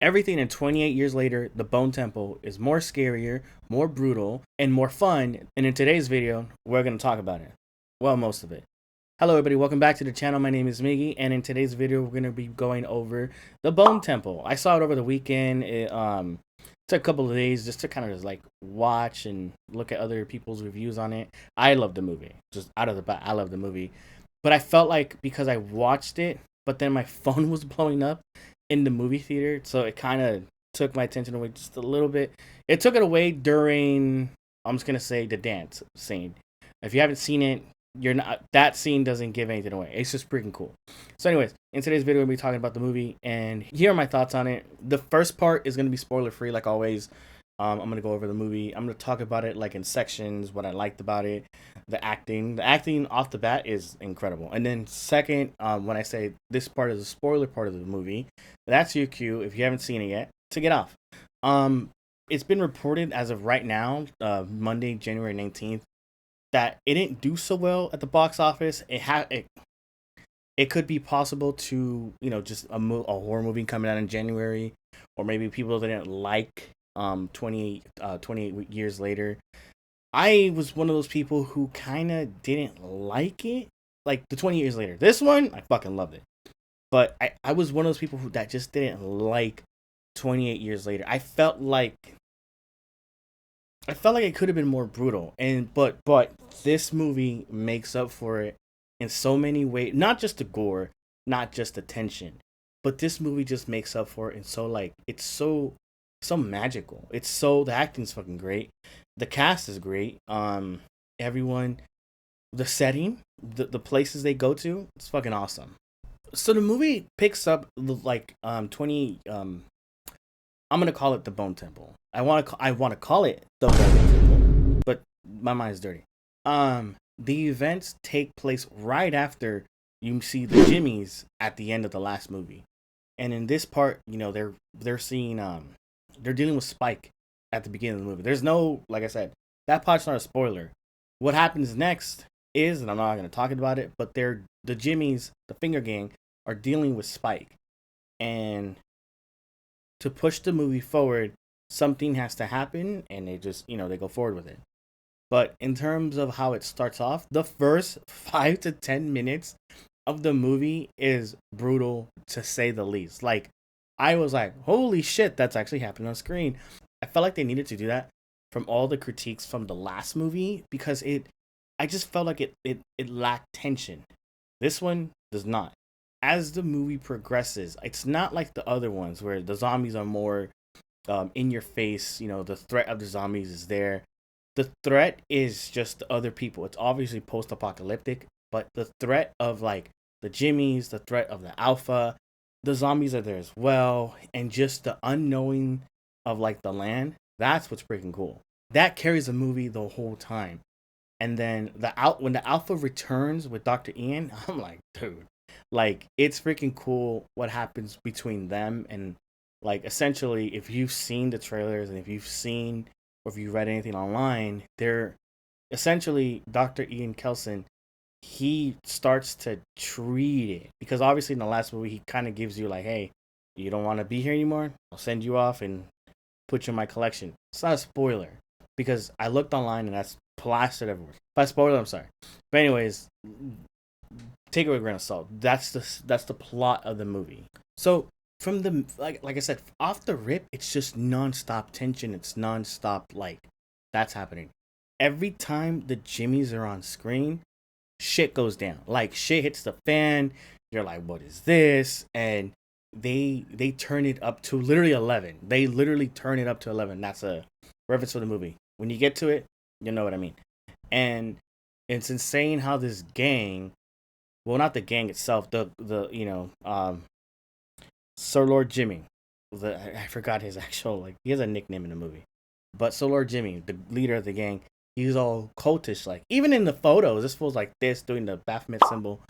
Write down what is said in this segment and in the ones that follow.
Everything in 28 years later, the Bone Temple is more scarier, more brutal, and more fun. And in today's video, we're going to talk about it. Well, most of it. Hello, everybody. Welcome back to the channel. My name is Miggy, and in today's video, we're going to be going over the Bone Temple. I saw it over the weekend. It took a couple of days just to kind of just like watch and look at other people's reviews on it. I love the movie. Just out of the bat, I love the movie. But I felt like because I watched it, but then my phone was blowing up in the movie theater, so it kind of took my attention away just a little bit. It took it away during, I'm just gonna say, the dance scene. If you haven't seen it, you're not, that scene doesn't give anything away. It's just freaking cool. So, anyways, in today's video, we'll be talking about the movie, and here are my thoughts on it. The first part is gonna be spoiler free, like always. I'm gonna go over the movie. I'm gonna talk about it like in sections, what I liked about it, the acting. The acting off the bat is incredible. And then second, when I say this part is a spoiler part of the movie, that's your cue if you haven't seen it yet to get off. Um, it's been reported as of right now, Monday, January 19th, that it didn't do so well at the box office. It could be possible to just a horror movie coming out in January, or maybe people didn't like 28 years later. I was one of those people who kind of didn't like it, like the 20 years later. This one I fucking loved it, but I was one of those people that just didn't like 28 years later. I felt like it could have been more brutal, and but this movie makes up for it in so many ways. Not just the gore, not just the tension, but this movie just makes up for it. And so like it's so magical. It's so the acting's fucking great. The cast is great. Everyone, the setting, the places they go to, it's fucking awesome. So the movie picks up like 20 I'm gonna call it the Bone Temple. I want to call it the Bone Temple, but my mind's dirty. The events take place right after you see the Jimmies at the end of the last movie, and in this part, they're seeing they're dealing with Spike at the beginning of the movie. There's no, like I said, that part's not a spoiler. What happens next is, and I'm not gonna talk about it, but the Jimmies, the Finger Gang, are dealing with Spike, and to push the movie forward, something has to happen, and they just they go forward with it. But in terms of how it starts off, the first 5 to 10 minutes of the movie is brutal to say the least. Like, I was like, holy shit, that's actually happening on screen. I felt like they needed to do that from all the critiques from the last movie because I just felt like it lacked tension. This one does not. As the movie progresses, it's not like the other ones where the zombies are more in your face. The threat of the zombies is there. The threat is just the other people. It's obviously post-apocalyptic, but the threat of like the Jimmies, the threat of the Alpha, the zombies are there as well, and just the unknowing of like the land. That's what's freaking cool. That carries the movie the whole time. And then when the Alpha returns with Dr. Ian, I'm like, dude, like it's freaking cool what happens between them. And like essentially, if you've seen the trailers and if you've seen or if you read anything online, they're essentially Dr. Ian Kelson. He starts to treat it because obviously in the last movie he kind of gives you like, hey, you don't want to be here anymore, I'll send you off and put you in my collection. It's not a spoiler because I looked online and that's plastered everywhere. If I spoil it, I'm sorry. But anyways, take it with a grain of salt. That's the plot of the movie. So from the like I said, off the rip, it's just nonstop tension. It's nonstop like that's happening. Every time the Jimmies are on screen, shit goes down. Like shit hits the fan. You're like, what is this? And they turn it up to literally 11. They literally turn it up to 11. That's a reference for the movie. When you get to it, you know what I mean. And it's insane how this gang, well, not the gang itself, Sir Lord Jimmy, I forgot his actual, like, he has a nickname in the movie, but Sir Lord Jimmy, the leader of the gang, he's all cultish, like even in the photos, this feels like this doing the Baphomet symbol,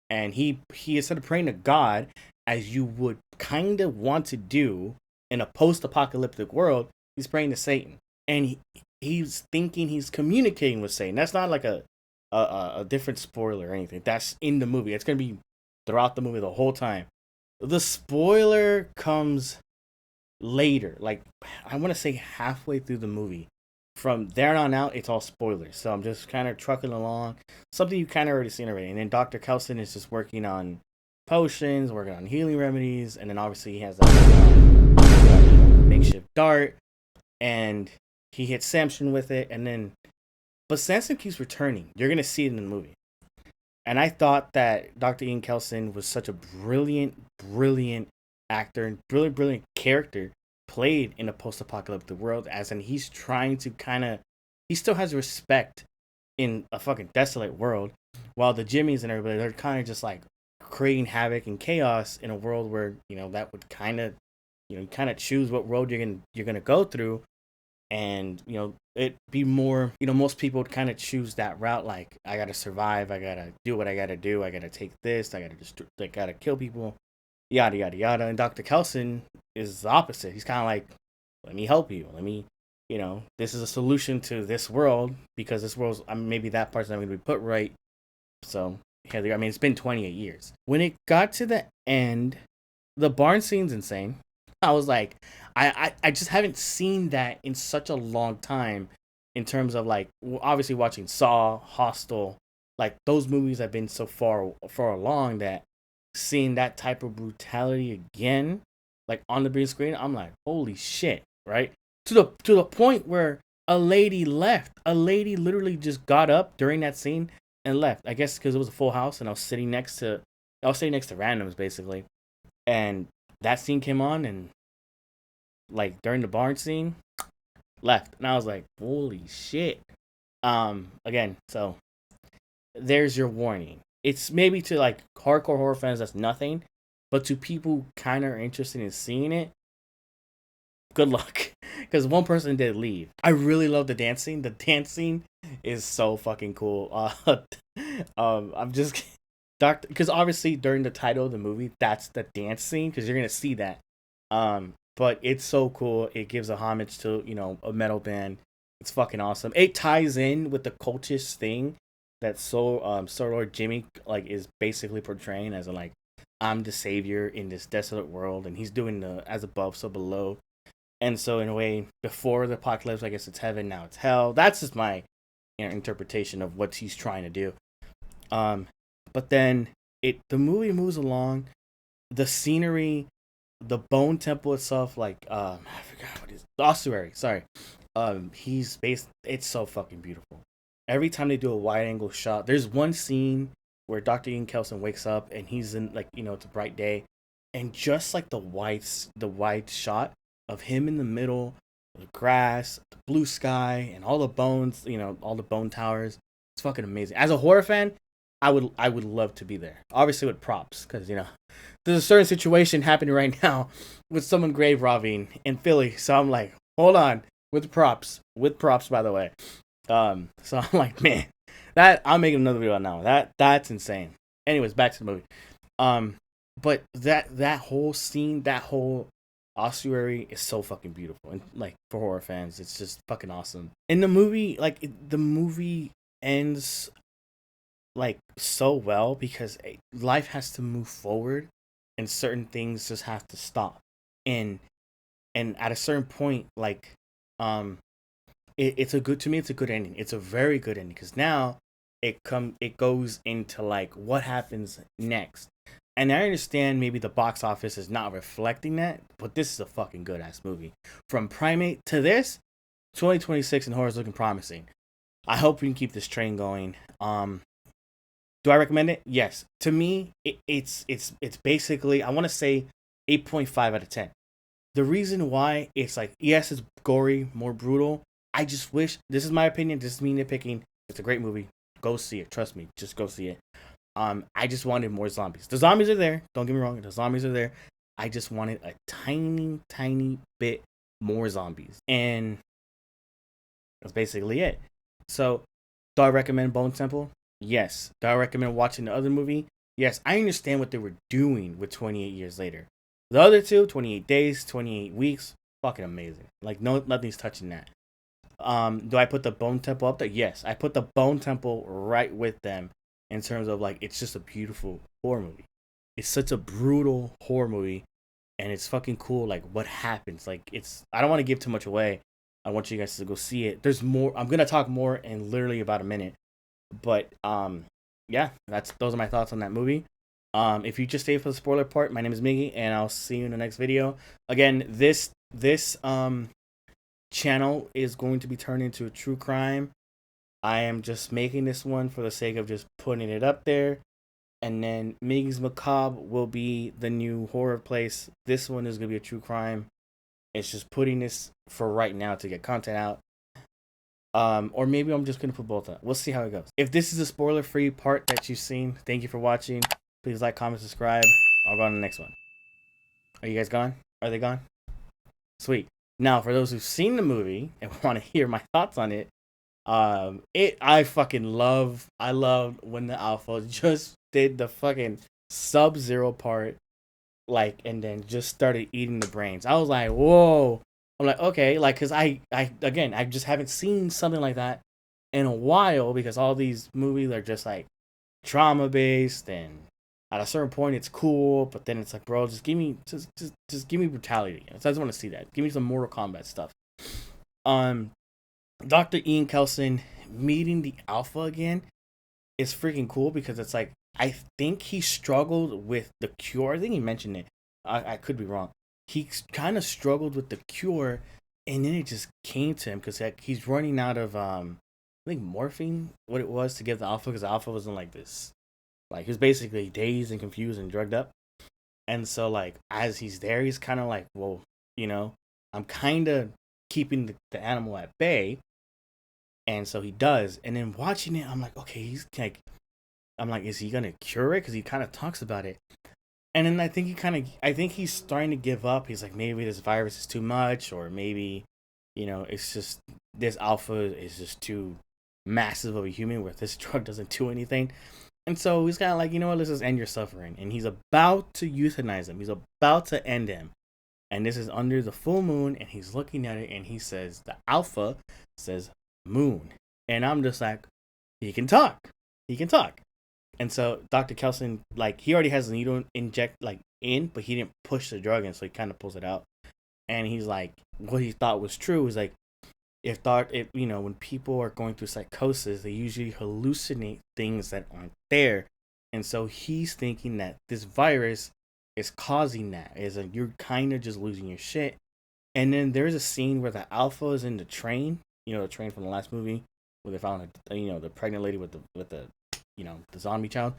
and he instead of praying to God as you would kind of want to do in a post-apocalyptic world, he's praying to Satan, and he's thinking he's communicating with Satan. That's not like a different spoiler or anything. That's in the movie. It's gonna be throughout the movie the whole time. The spoiler comes later, like I want to say halfway through the movie. From there on out, it's all spoilers. So I'm just kind of trucking along. Something you kind of already seen already. And then Dr. Kelson is just working on potions, working on healing remedies, and then obviously he has that makeshift dart, and he hits Samson with it, and then but Samson keeps returning. You're gonna see it in the movie. And I thought that Dr. Ian Kelson was such a brilliant actor and brilliant character played in a post-apocalyptic world. As in, he's trying to kind of, he still has respect in a fucking desolate world, while the Jimmies and everybody they're kind of just like creating havoc and chaos in a world where that would kind of, you kind of choose what road you're gonna go through, and it be more, most people would kind of choose that route, like I gotta survive, I gotta do what I gotta do, I gotta take this, I gotta just like gotta kill people, yada yada yada. And Dr. Kelson is the opposite. He's kind of like, let me help you, let me, this is a solution to this world, because this world's, maybe that part's not going to be put right. So I mean, it's been 28 years. When it got to the end, the barn scene's insane. I was like, I just haven't seen that in such a long time, in terms of like, obviously watching Saw, Hostel, like those movies have been so far along that seeing that type of brutality again, like on the big screen, I'm like, holy shit, right? To the point where a lady left. A lady literally just got up during that scene and left. I guess because it was a full house, and I was sitting next to randoms basically, and that scene came on, and like during the barn scene, left, and I was like, holy shit. Again, so there's your warning. It's maybe to like hardcore horror fans, that's nothing, but to people who kind of are interested in seeing it, good luck, because one person did leave. I really love the dance scene. The dance scene is so fucking cool. I'm just because obviously during the title of the movie, that's the dance scene, because you're gonna see that. But it's so cool. It gives a homage to a metal band. It's fucking awesome. It ties in with the cultist thing that Sir Lord Jimmy like is basically portraying, as a like, I'm the savior in this desolate world, and he's doing the as above so below. And so in a way, before the apocalypse, I guess it's heaven, now it's hell. That's just my interpretation of what he's trying to do. But then the movie moves along, the scenery, the Bone Temple itself, like I forgot what it is, the ossuary. Sorry, he's based. It's so fucking beautiful. Every time they do a wide angle shot, there's one scene where Dr. Ian Kelson wakes up and he's in like it's a bright day, and just like the wide shot of him in the middle, the grass, the blue sky, and all the bones, all the bone towers. It's fucking amazing. As a horror fan, I would love to be there. Obviously with props, because there's a certain situation happening right now with someone grave robbing in Philly. So I'm like, hold on, with props, by the way. So I'm like, man, that I'm making another video now. That's insane. Anyways, back to the movie. But that whole scene, that whole ossuary is so fucking beautiful, and like for horror fans, it's just fucking awesome. In the movie, like the movie ends like so well, because life has to move forward, and certain things just have to stop. And at a certain point, like it's a good ending. It's a very good ending, because now it goes into like what happens next. And I understand maybe the box office is not reflecting that, but this is a fucking good ass movie. From Primate to this, 2026 and horror is looking promising. I hope we can keep this train going. Do I recommend it? Yes. To me, it's basically, I want to say 8.5 out of 10. The reason why, it's like, yes, it's gory, more brutal. I just wish, this is my opinion, this is me nitpicking. It's a great movie. Go see it. Trust me. Just go see it. I just wanted more zombies. The zombies are there. Don't get me wrong. The zombies are there. I just wanted a tiny, tiny bit more zombies. And that's basically it. So, do I recommend Bone Temple? Yes. Do I recommend watching the other movie? Yes. I understand what they were doing with 28 Years Later. The other two, 28 Days, 28 Weeks, fucking amazing. Like, nothing's touching that. Do I put the Bone Temple up there? Yes. I put the Bone Temple right with them, in terms of like, it's just a beautiful horror movie. It's such a brutal horror movie, and it's fucking cool. Like what happens? Like it's I don't want to give too much away. I want you guys to go see it. There's more. I'm gonna talk more in literally about a minute, but yeah, that's those are my thoughts on that movie. If you just stay for the spoiler part, my name is Miggy, and I'll see you in the next video. Again, this channel is going to be turned into a true crime. I am just making this one for the sake of just putting it up there. And then Miggy's Macabre will be the new horror place. This one is going to be a true crime. It's just putting this for right now to get content out. Or maybe I'm just going to put both up. We'll see how it goes. If this is a spoiler-free part that you've seen, thank you for watching. Please like, comment, subscribe. I'll go on to the next one. Are you guys gone? Are they gone? Sweet. Now, for those who've seen the movie and want to hear my thoughts on it, I fucking love. I love when the Alpha just did the fucking Sub-Zero part, like, and then just started eating the brains. I was like, whoa. I'm like, okay, like, cause I just haven't seen something like that in a while, because all these movies are just like trauma based, and at a certain point it's cool, but then it's like, bro, just give me brutality. I just want to see that. Give me some Mortal Kombat stuff. Dr. Ian Kelson meeting the Alpha again is freaking cool, because it's like, I think he struggled with the cure. I think he mentioned it. I could be wrong. He kind of struggled with the cure, and then it just came to him, because like, he's running out of I think morphine, what it was, to give the Alpha, because the Alpha wasn't like this. Like, he was basically dazed and confused and drugged up. And so, like, as he's there, he's kind of like, well, I'm kind of keeping the animal at bay. And so he does. And then watching it, I'm like, okay, he's like, I'm like, is he going to cure it? Because he kind of talks about it. And then I think he's starting to give up. He's like, maybe this virus is too much, or maybe, it's just, this Alpha is just too massive of a human where this drug doesn't do anything. And so he's kind of like, you know what, let's just end your suffering. And he's about to euthanize him. He's about to end him. And this is under the full moon, and he's looking at it, and he says, the Alpha says, moon. And I'm just like, he can talk. And so Dr. Kelson, like, he already has the needle inject, like, in, but he didn't push the drug in, so he kind of pulls it out. And he's like, what he thought was true was like, when people are going through psychosis, they usually hallucinate things that aren't there. And so he's thinking that this virus is causing that. Is like, you're kind of just losing your shit. And then there's a scene where the Alpha is in the train, the train from the last movie, where they found, the pregnant lady with the zombie child.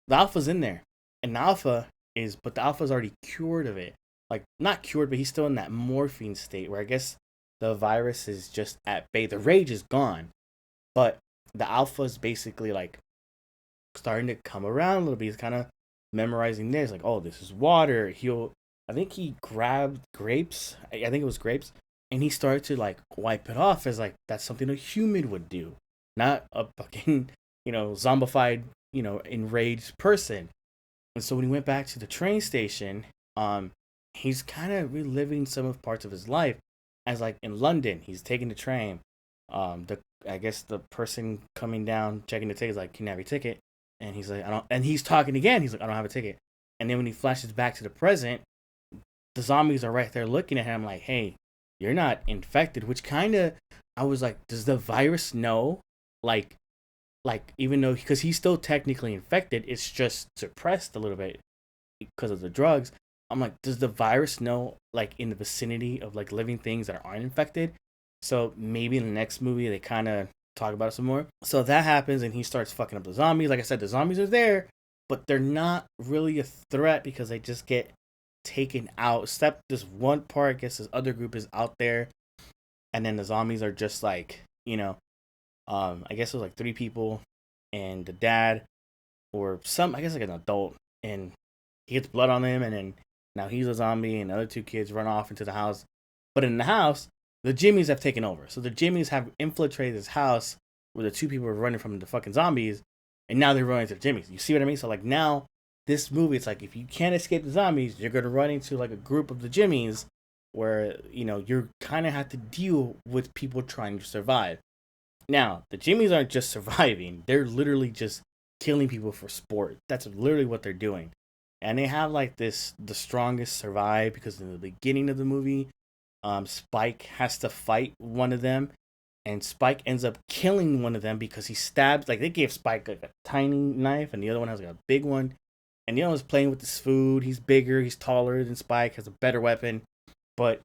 The Alpha's in there, and the Alpha's already cured of it. Like, not cured, but he's still in that morphine state where I guess the virus is just at bay. The rage is gone, but the Alpha is basically like starting to come around a little bit. He's kind of memorizing this, like, oh, this is water. I think he grabbed grapes. I think it was grapes, and he started to like wipe it off as like that's something a human would do, not a fucking zombified enraged person. And so when he went back to the train station, he's kind of reliving some of parts of his life, as like in London, he's taking the train. I guess the person coming down checking the ticket is like, can you have your ticket? And he's like, I don't. And he's talking again. He's like, I don't have a ticket. And then when he flashes back to the present, the zombies are right there looking at him like, hey, you're not infected. Which kind of, I was like, does the virus know? Like even though, because he's still technically infected, it's just suppressed a little bit because of the drugs. I'm like, does the virus know, like, in the vicinity of like living things that aren't infected? So maybe in the next movie they kind of talk about it some more. So that happens, and he starts fucking up the zombies. Like I said, the zombies are there, but they're not really a threat because they just get taken out. Except this one part, I guess this other group is out there, and then the zombies are just like, I guess it was like 3 people and the dad, or some, I guess like an adult, and he gets blood on him, and then now he's a zombie, and the other 2 kids run off into the house. But in the house, the Jimmies have taken over. So the Jimmies have infiltrated his house where the 2 people were running from the fucking zombies, and now they're running to the Jimmies. You see what I mean? So like now, this movie, it's like, if you can't escape the zombies, you're going to run into like a group of the Jimmies where, you're kind of have to deal with people trying to survive. Now, the Jimmies aren't just surviving. They're literally just killing people for sport. That's literally what they're doing. and they have like this the strongest survive because in the beginning of the movie, Spike has to fight one of them, and Spike ends up killing one of them because he stabs. Like they gave Spike like a tiny knife, and the other one has like a big one. And the other one's playing with his food. He's bigger, he's taller than Spike, has a better weapon, but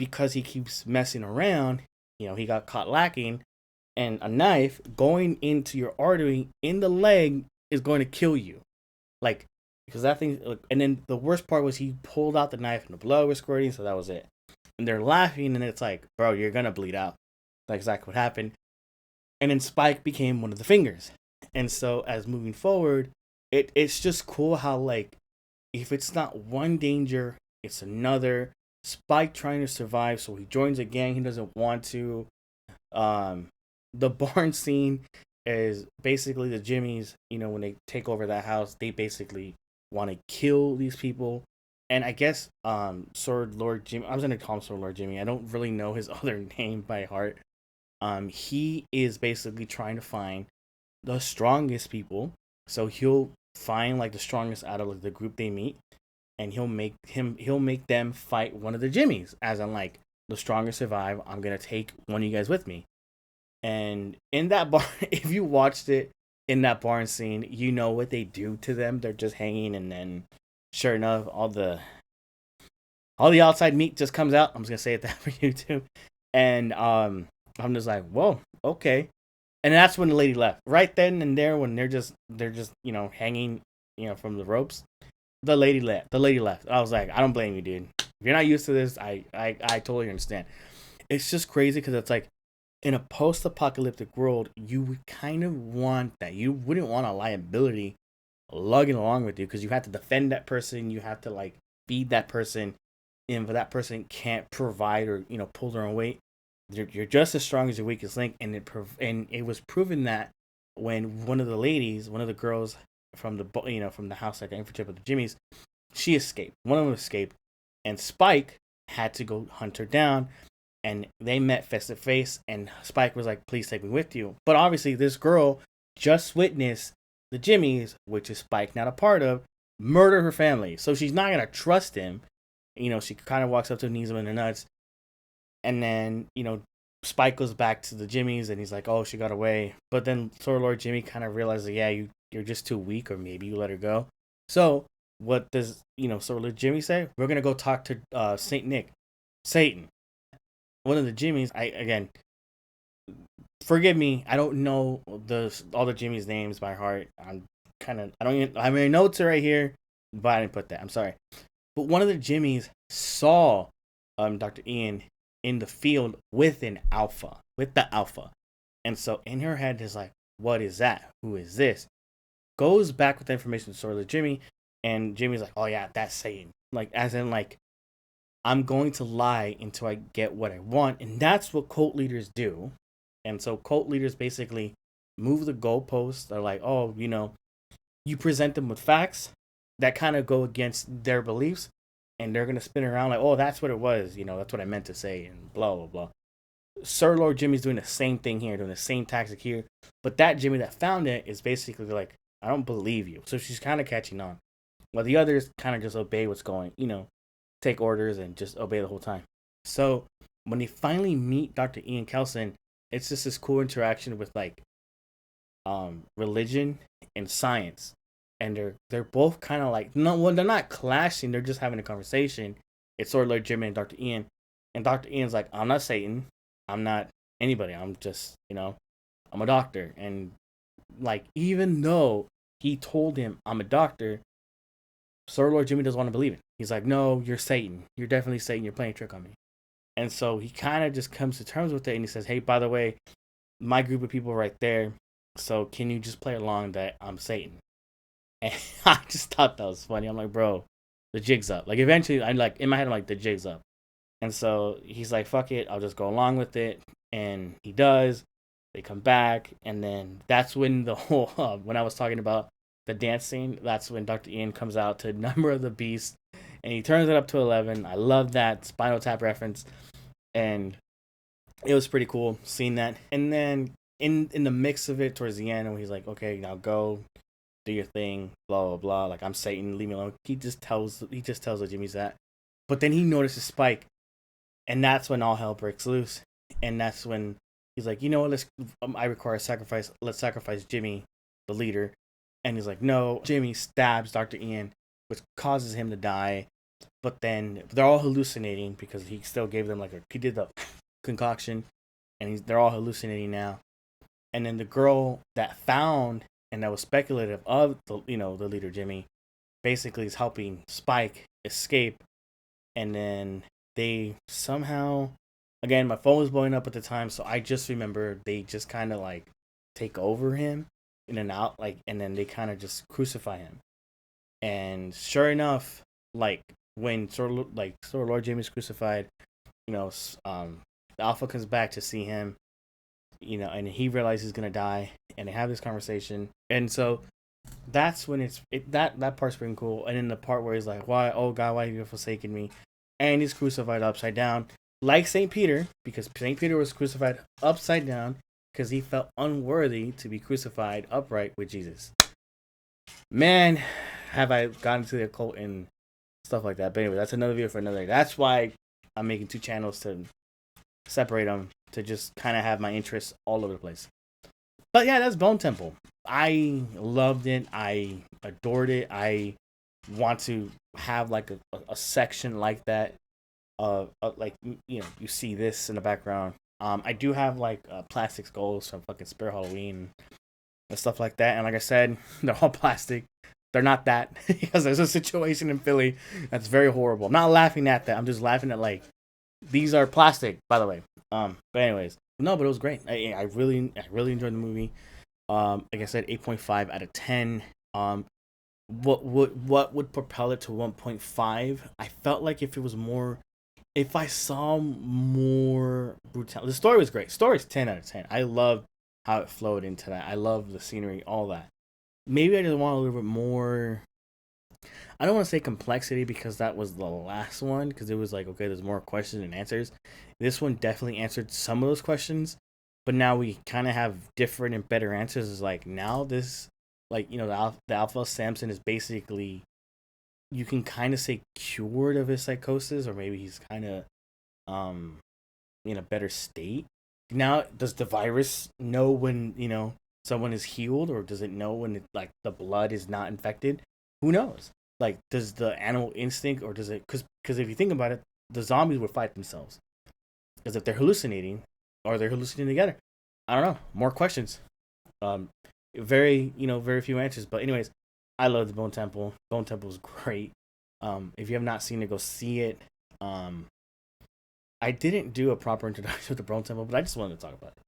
because he keeps messing around, he got caught lacking, and a knife going into your artery in the leg is going to kill you. Like, because that thing, and then the worst part was he pulled out the knife and the blood was squirting, so that was it. And they're laughing, and it's like, bro, you're gonna bleed out. That's exactly what happened. And then Spike became one of the fingers. And so, as moving forward, it's just cool how, like, if it's not one danger, it's another. Spike trying to survive, so he joins a gang he doesn't want to. The barn scene is basically the Jimmies, when they take over that house, they basically want to kill these people. And I guess Sword Lord Jimmy, I was gonna call him Sword Lord Jimmy. I don't really know his other name by heart. He is basically trying to find the strongest people. So he'll find like the strongest out of like, the group they meet, and he'll make them fight one of the Jimmies, as in like the strongest survive. I'm gonna take one of you guys with me. And in that barn, if you watched it in that barn scene, you know what they do to them. They're just hanging, and then sure enough, all the outside meat just comes out. I'm just gonna say it that for YouTube, and I'm just like, whoa, okay. And that's when the lady left. Right then and there, when they're just hanging from the ropes, the lady left. The lady left. I was like, I don't blame you, dude. If you're not used to this, I totally understand. It's just crazy because it's like in a post-apocalyptic world, you would kind of want that. You wouldn't want a liability lugging along with you because you have to defend that person. You have to like feed that person, and if that person can't provide or pull their own weight, you're just as strong as your weakest link. And it was proven that when one of the girls from the house that got infiltrated with the Jimmies, she escaped. One of them escaped, and Spike had to go hunt her down. And they met face to face, and Spike was like, "Please take me with you." But obviously, this girl just witnessed the Jimmies, which is Spike not a part of, murder her family. So she's not gonna trust him. She kind of walks up to him, knees him in the nuts, and then Spike goes back to the Jimmies, and he's like, "Oh, she got away." But then Sword Lord Jimmy kind of realizes, "Yeah, you're just too weak, or maybe you let her go." So what does Sword Lord Jimmy say? We're gonna go talk to Saint Nick, Satan, one of the Jimmies. Forgive me, I don't know all the Jimmy's names by heart. I don't even, I mean, notes are right here, but I didn't put that. I'm sorry. But one of the Jimmies saw Dr. Ian in the field with the alpha. And so in her head is like, what is that? Who is this? Goes back with the information to Sword of Jimmy, and Jimmy's like, oh yeah, that's Satan. Like, as in like, I'm going to lie until I get what I want. And that's what cult leaders do. And so cult leaders basically move the goalposts. They're like, oh, you present them with facts that kind of go against their beliefs, and they're going to spin around like, oh, that's what it was. That's what I meant to say, and blah, blah, blah. Sir Lord Jimmy's doing the same thing here, doing the same tactic here. But that Jimmy that found it is basically like, I don't believe you. So she's kind of catching on. While the others kind of just obey what's going, take orders and just obey the whole time. So when they finally meet Dr. Ian Kelson, it's just this cool interaction with like religion and science. And they're both kind of like, they're not clashing, they're just having a conversation. It's Sword Lord Jimmy and Dr. Ian. And Dr. Ian's like, I'm not Satan. I'm not anybody. I'm just, I'm a doctor. And like, even though he told him I'm a doctor, Sword Lord Jimmy doesn't want to believe it. He's like, no, you're Satan. You're definitely Satan. You're playing a trick on me. And so he kind of just comes to terms with it, and he says, hey, by the way, my group of people right there, so can you just play along that I'm Satan? And I just thought that was funny. I'm like, bro, the jig's up. Like, eventually, I'm like, in my head, I'm like, the jig's up. And so he's like, fuck it, I'll just go along with it. And he does. They come back, and then that's when the whole, when I was talking about the dance scene, that's when Dr. Ian comes out to Number of the Beast, and he turns it up to 11. I love that Spinal Tap reference, and it was pretty cool seeing that. And then in the mix of it towards the end, when he's like, okay, now go do your thing, blah blah blah. Like I'm Satan, leave me alone. He just tells the Jimmy's that, but then he notices Spike, and that's when all hell breaks loose, and that's when he's like, you know what, let's I require a sacrifice. Let's sacrifice Jimmy, the leader, and he's like, no. Jimmy stabs Dr. Ian, which causes him to die. But then they're all hallucinating because he still gave them he did the concoction, and they're all hallucinating now. And then the girl that found and that was speculative of the leader Jimmy, basically is helping Spike escape. And then they somehow, again, my phone was blowing up at the time, so I just remember they just kind of take over him in and out, and then they kind of just crucify him. And sure enough, when Lord Jamie's crucified, the Alpha comes back to see him, and he realizes he's gonna die, and they have this conversation, and so that's when that part's pretty cool. And then the part where he's like, "Why, oh God, why have you forsaken me?" And he's crucified upside down, like Saint Peter, because Saint Peter was crucified upside down because he felt unworthy to be crucified upright with Jesus. Man, have I gotten to the occult and stuff like that. But anyway, that's another video for another day. That's why I'm making 2 channels, to separate them, to just kind of have my interests all over the place. But yeah, that's Bone Temple. I loved it. I adored it. I want to have a section like that. You see this in the background. I do have plastic skulls from fucking Spirit Halloween and stuff like that. And like I said, they're all plastic. They're not that, because there's a situation in Philly that's very horrible. I'm not laughing at that. I'm just laughing at these are plastic, by the way. But anyways, no, but it was great. I really enjoyed the movie. Like I said, 8.5 out of 10. What would propel it to 1.5? I felt like if I saw more brutality. The story was great. Story's 10 out of 10. I love how it flowed into that. I love the scenery, all that. Maybe I just want a little bit more. I don't want to say complexity, because that was the last one, because it was okay, there's more questions and answers. This one definitely answered some of those questions, but now we kind of have different and better answers. Is now this, the Alpha Samson is basically, you can kind of say, cured of his psychosis, or maybe he's kind of in a better state. Now, does the virus know when someone is healed, or does it know when the blood is not infected? Who knows? Does the animal instinct, or does it? Because if you think about it, the zombies would fight themselves. Because if they're hallucinating, or they're hallucinating together, I don't know. More questions. Very few answers. But anyways, I love the Bone Temple. Bone Temple is great. If you have not seen it, go see it. I didn't do a proper introduction to the Bone Temple, but I just wanted to talk about it.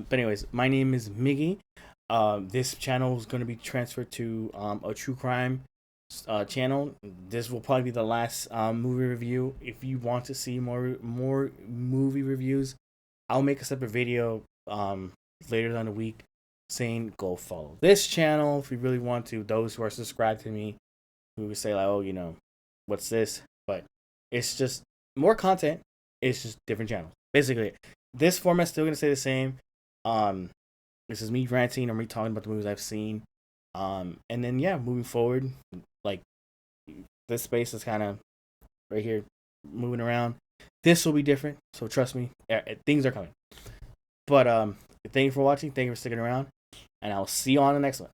But anyways, my name is Miggy. This channel is going to be transferred to a true crime channel. This will probably be the last movie review. If you want to see more movie reviews, I'll make a separate video later on the week saying go follow this channel if you really want to. Those who are subscribed to me, who would say oh, what's this? But it's just more content. It's just different channels. Basically, this format's still gonna stay the same. This is me ranting and me talking about the movies I've seen. And then moving forward, this space is kind of right here, moving around. This will be different, so trust me, things are coming. But thank you for watching. Thank you for sticking around, and I'll see you on the next one.